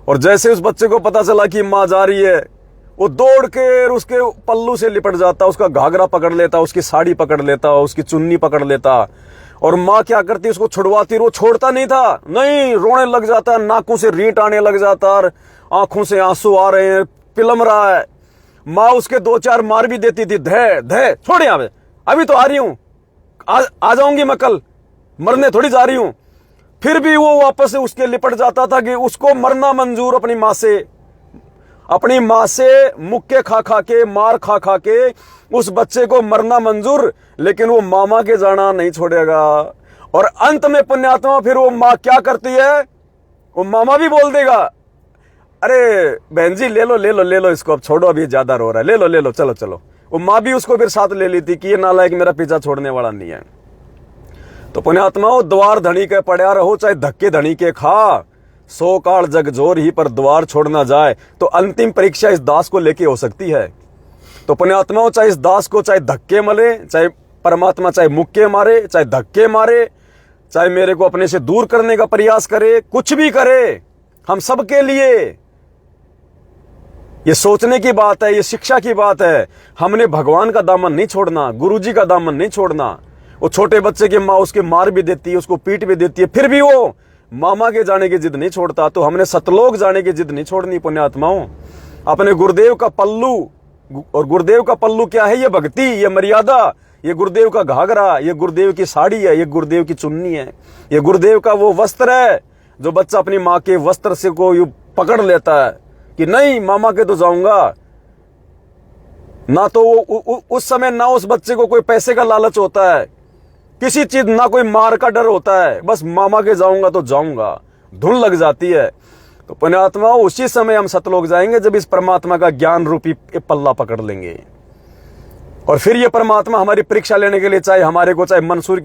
और जैसे उस बच्चे को पता चला कि माँ जा रही है, वो दौड़ के उसके पल्लू से लिपट जाता, उसका घाघरा पकड़ लेता, उसकी साड़ी पकड़ लेता, उसकी चुन्नी पकड़ लेता। और माँ क्या करती, उसको छुड़वाती, वो छोड़ता नहीं था, नहीं, रोने लग जाता, नाकों से रीट आने लग जाता, आंखों से आंसू आ रहे हैं, पिलम रहा है। माँ उसके 2-4 मार भी देती थी, धे धे छोड़ यहाँ पे, अभी तो आ रही हूं, आ जाऊंगी मैं कल, मरने थोड़ी जा रही हूं। फिर भी वो वापस से उसके लिपट जाता था कि उसको मरना मंजूर, अपनी माँ से मुक्के खा खा के, मार खा खा के उस बच्चे को मरना मंजूर, लेकिन वो मामा के जाना नहीं छोड़ेगा। और अंत में पुण्यात्मा फिर वो माँ क्या करती है, वो मामा भी बोल देगा, अरे बहन जी ले लो ले लो ले लो इसको, अब छोड़ो, अभी ज्यादा रो रहा है, ले लो ले लो, चलो चलो। वो माँ भी उसको फिर साथ ले ली थी कि ये नालायक मेरा पीछा छोड़ने वाला नहीं है। तो पुण्यात्माओं, द्वार धनी के पड़ा रहो, चाहे धक्के धनी के खा, 100 काल जग जोर ही पर द्वार छोड़ना जाए। तो अंतिम परीक्षा इस दास को लेके हो सकती है। तो पुण्यात्माओं, चाहे इस दास को चाहे धक्के मले, चाहे परमात्मा चाहे मुक्के मारे, चाहे धक्के मारे, चाहे मेरे को अपने से दूर करने का प्रयास करे, कुछ भी करे, हम सबके लिए ये सोचने की बात है, ये शिक्षा की बात है। हमने भगवान का दामन नहीं छोड़ना, गुरुजी का दामन नहीं छोड़ना। वो छोटे बच्चे की माँ उसके मार भी देती है, उसको पीट भी देती है, फिर भी वो मामा के जाने की जिद नहीं छोड़ता। तो हमने सतलोक जाने की जिद नहीं छोड़नी पुण्यात्माओं। अपने गुरुदेव का पल्लू और गुरुदेव का पल्लू क्या है? ये भक्ति, ये मर्यादा, ये गुरुदेव का घाघरा, ये गुरुदेव की साड़ी है, ये गुरुदेव की चुन्नी है, ये गुरुदेव का वो वस्त्र है जो बच्चा अपनी माँ के वस्त्र से को यूं पकड़ लेता है कि नहीं मामा के तो जाऊंगा। ना तो वो उस समय ना उस बच्चे को कोई पैसे का लालच होता है, किसी चीज, ना कोई मार का डर होता है, बस मामा के जाऊंगा तो जाऊंगा, धुन लग जाती है। तो पुण्यात्मा उसी समय हम सतलोक जाएंगे जब इस परमात्मा का ज्ञान रूपी पल्ला पकड़ लेंगे। और फिर ये परमात्मा हमारी परीक्षा लेने के लिए चाहे हमारे को, चाहे मंसूर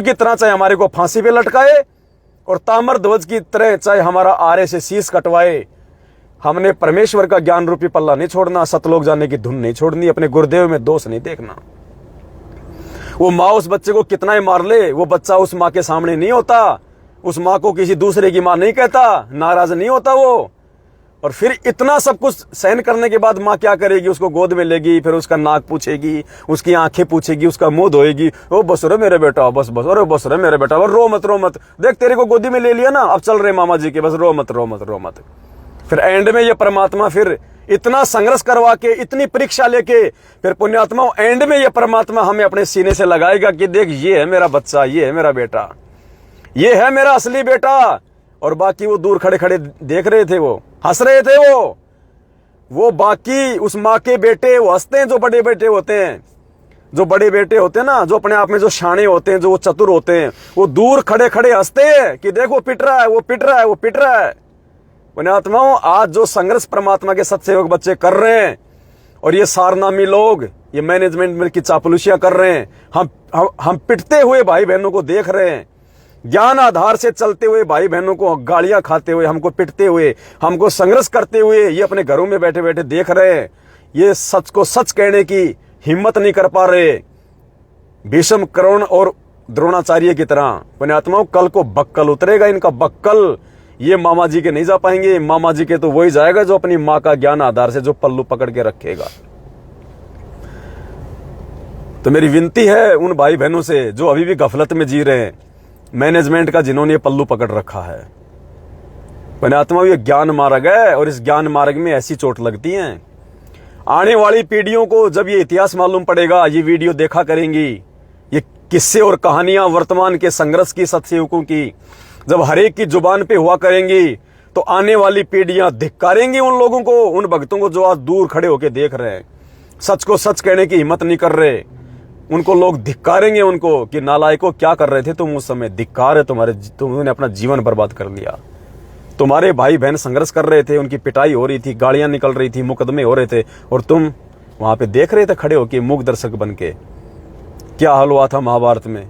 की तरह चाहे हमारे को फांसी पे लटकाए, और ताम्र ध्वज की तरह चाहे हमारा आरे से शीश कटवाए, हमने परमेश्वर का ज्ञान रूपी पल्ला नहीं छोड़ना, सतलोक जाने की धुन नहीं छोड़नी, अपने गुरुदेव में दोष नहीं देखना। वो माँ उस बच्चे को कितना ही मार ले, वो बच्चा उस माँ के सामने नहीं होता, उस माँ को किसी दूसरे की माँ नहीं कहता, नाराज नहीं होता वो। और फिर इतना सब कुछ सहन करने के बाद माँ क्या करेगी? उसको गोद में लेगी, फिर उसका नाक पूछेगी, उसकी आंखें पूछेगी, उसका मुंह धोएगी, ओ बस रे मेरे बेटा, बस बस, अरे बस रे मेरे बेटा, रो मत रो मत, देख तेरे को गोदी में ले लिया ना, अब चल रहे मामा जी के, बस रो मत रो मत रो मत। फिर एंड में ये परमात्मा फिर इतना संघर्ष करवा के, इतनी परीक्षा लेके, फिर पुण्यात्मा एंड में ये परमात्मा हमें अपने सीने से लगाएगा कि देख ये है मेरा बच्चा, ये है मेरा बेटा, ये है मेरा असली बेटा। और बाकी वो दूर खड़े खड़े देख रहे थे, वो हंस रहे थे, वो बाकी उस माँ के बेटे वो हंसते हैं, जो बड़े बेटे होते हैं, जो बड़े बेटे होते हैं ना, जो अपने आप में जो शाणे होते हैं, जो वो चतुर होते हैं, वो दूर खड़े खड़े हंसते हैं कि देखो पिट रहा है, वो पिट रहा है, वो पिट रहा है। पुण्यात्माओं, आज जो संघर्ष परमात्मा के सत्सेवक बच्चे कर रहे हैं, और ये सारनामी लोग, ये मैनेजमेंट में की चापलूसियां कर रहे हैं, हम पिटते हुए भाई बहनों को देख रहे हैं, ज्ञान आधार से चलते हुए भाई बहनों को गालियां खाते हुए, हमको पिटते हुए, हमको संघर्ष करते हुए, ये अपने घरों में बैठे बैठे देख रहे हैं। ये सच को सच कहने की हिम्मत नहीं कर पा रहे, भीष्म, कर्ण और द्रोणाचार्य की तरह। पुण्यात्माओं, कल को बक्कल उतरेगा इनका, बक्कल। ये मामा जी के नहीं जा पाएंगे, मामा जी के तो वही जाएगा जो अपनी माँ का ज्ञान आधार से जो पल्लू पकड़ के रखेगा। तो मेरी विनती है उन भाई बहनों से जो अभी भी गफलत में जी रहे हैं, मैनेजमेंट का जिन्होंने ये पल्लू पकड़ रखा है। पुण्यात्मा, ये ज्ञान मार्ग है, और इस ज्ञान मार्ग में ऐसी चोट लगती है। आने वाली पीढ़ियों को जब ये इतिहास मालूम पड़ेगा, ये वीडियो देखा करेंगी, ये किस्से और कहानियां वर्तमान के संघर्ष की, सत्सेवकों की, जब हरेक की जुबान पे हुआ करेंगी, तो आने वाली पीढ़ियां धिक्कारेंगी उन लोगों को, उन भक्तों को जो आज दूर खड़े होकर देख रहे हैं, सच को सच कहने की हिम्मत नहीं कर रहे। उनको लोग धिक्कारेंगे उनको कि नालायकों क्या कर रहे थे तुम उस समय, धिक्कार है तुमने अपना जीवन बर्बाद कर लिया। तुम्हारे भाई बहन संघर्ष कर रहे थे, उनकी पिटाई हो रही थी, गाड़ियां निकल रही थी, मुकदमे हो रहे थे, और तुम वहां पे देख रहे थे खड़े होके मूक दर्शक बन के। क्या हाल हुआ था महाभारत में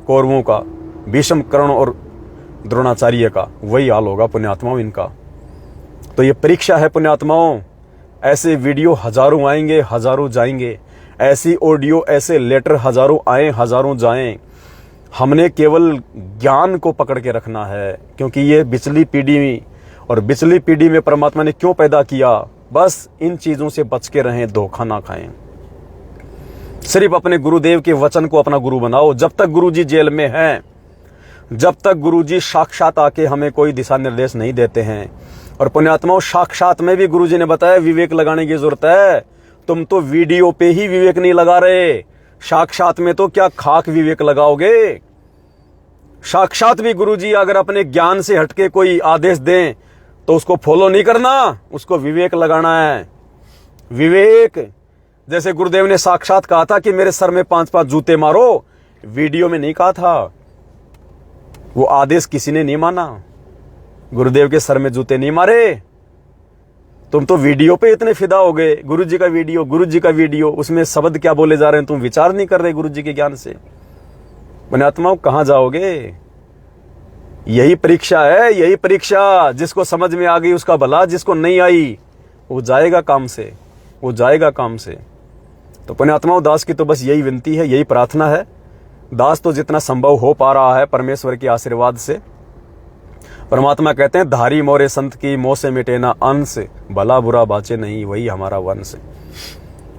कौरवों का, भीष्म, कर्ण और द्रोणाचार्य का, वही हाल होगा पुण्यात्माओं इनका। तो ये परीक्षा है पुण्यात्माओं। ऐसे वीडियो हजारों आएंगे, हजारों जाएंगे, ऐसी ऑडियो, ऐसे लेटर हजारों आए, हजारों जाएं। हमने केवल ज्ञान को पकड़ के रखना है, क्योंकि ये बिचली पीढ़ी, और बिचली पीढ़ी में परमात्मा ने क्यों पैदा किया? बस इन चीजों से बच के रहें, धोखा ना खाएं। सिर्फ अपने गुरुदेव के वचन को अपना गुरु बनाओ। जब तक गुरुजी जेल में हैं, जब तक गुरुजी साक्षात आके हमें कोई दिशा निर्देश नहीं देते हैं, और पुण्यात्माओं साक्षात में भी गुरुजी ने बताया विवेक लगाने की जरूरत है। तुम तो वीडियो पे ही विवेक नहीं लगा रहे, साक्षात में तो क्या खाक विवेक लगाओगे? साक्षात भी गुरुजी अगर अपने ज्ञान से हटके कोई आदेश दें तो उसको फॉलो नहीं करना, उसको विवेक लगाना है। विवेक, जैसे गुरुदेव ने साक्षात कहा था कि मेरे सर में 5-5 जूते मारो, वीडियो में नहीं कहा था। वो आदेश किसी ने नहीं माना, गुरुदेव के सर में जूते नहीं मारे। तुम तो वीडियो पे इतने फिदा हो गए, गुरुजी का वीडियो, गुरुजी का वीडियो, उसमें शब्द क्या बोले जा रहे हैं तुम विचार नहीं कर रहे गुरुजी के ज्ञान से। पुण्यात्माओं, कहां जाओगे? यही परीक्षा है, यही परीक्षा। जिसको समझ में आ गई उसका भला, जिसको नहीं आई वो जाएगा काम से, वो जाएगा काम से। तो पुण्यात्माओं, दास की तो बस यही विनती है, यही प्रार्थना है। दास तो जितना संभव हो पा रहा है परमेश्वर के आशीर्वाद से। परमात्मा कहते हैं धारी मोरे संत की मोह से मिटे ना अंश, भला बुरा बाचे नहीं वही हमारा वंश।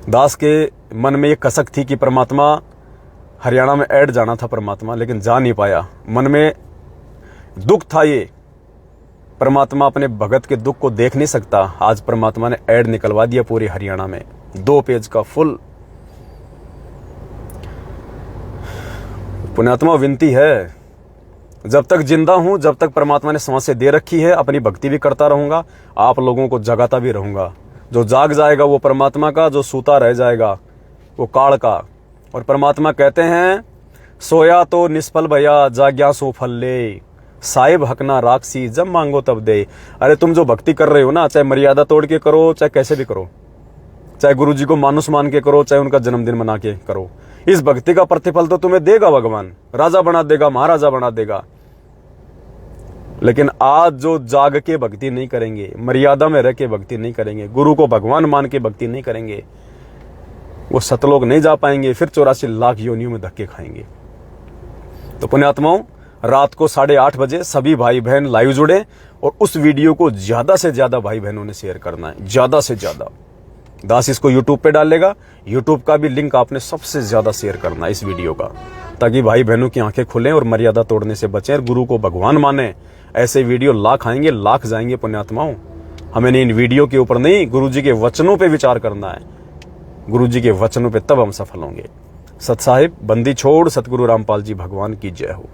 दास के मन में एक कसक थी कि परमात्मा हरियाणा में ऐड जाना था परमात्मा, लेकिन जा नहीं पाया। मन में दुख था ये परमात्मा अपने भगत के दुख को देख नहीं सकता। आज परमात्मा ने ऐड निकलवा दिया पूरे हरियाणा में, 2 पेज का फुल। पुण्यात्मा विनती है, जब तक जिंदा हूं, जब तक परमात्मा ने सांसें दे रखी है, अपनी भक्ति भी करता रहूंगा, आप लोगों को जगाता भी रहूंगा। जो जाग जाएगा वो परमात्मा का, जो सूता रह जाएगा वो काल का। और परमात्मा कहते हैं, सोया तो निष्फल भया, जाग्या सो फल ले, साहिब हकना राक्षसी, जब मांगो तब दे। अरे तुम जो भक्ति कर रहे हो ना, चाहे मर्यादा तोड़ के करो, चाहे कैसे भी करो, चाहे गुरु जी को मानुस मान के करो, चाहे उनका जन्मदिन मना के करो, इस भक्ति का प्रतिफल तो तुम्हें देगा भगवान, राजा बना देगा, महाराजा बना देगा। लेकिन आज जो जाग के भक्ति नहीं करेंगे, मर्यादा में रह के भक्ति नहीं करेंगे, गुरु को भगवान मान के भक्ति नहीं करेंगे, वो सतलोक नहीं जा पाएंगे, फिर 84 लाख योनियों में धक्के खाएंगे। तो पुण्यात्माओं, रात को 8:30 बजे सभी भाई बहन लाइव जुड़े और उस वीडियो को ज्यादा से ज्यादा भाई बहनों ने शेयर करना है, ज्यादा से ज्यादा। दास इसको यूट्यूब पे डालेगा, यूट्यूब का भी लिंक आपने सबसे ज्यादा शेयर करना है इस वीडियो का, ताकि भाई बहनों की आंखें खुलें और मर्यादा तोड़ने से बचें और गुरु को भगवान माने। ऐसे वीडियो लाख आएंगे, लाख जाएंगे पुण्यात्माओं। हमें इन वीडियो के ऊपर नहीं, गुरु जी के वचनों पे विचार करना है, गुरु जी के वचनों पे, तब हम सफल होंगे। सत साहिब, बंदी छोड़, सतगुरु रामपाल जी भगवान की जय हो।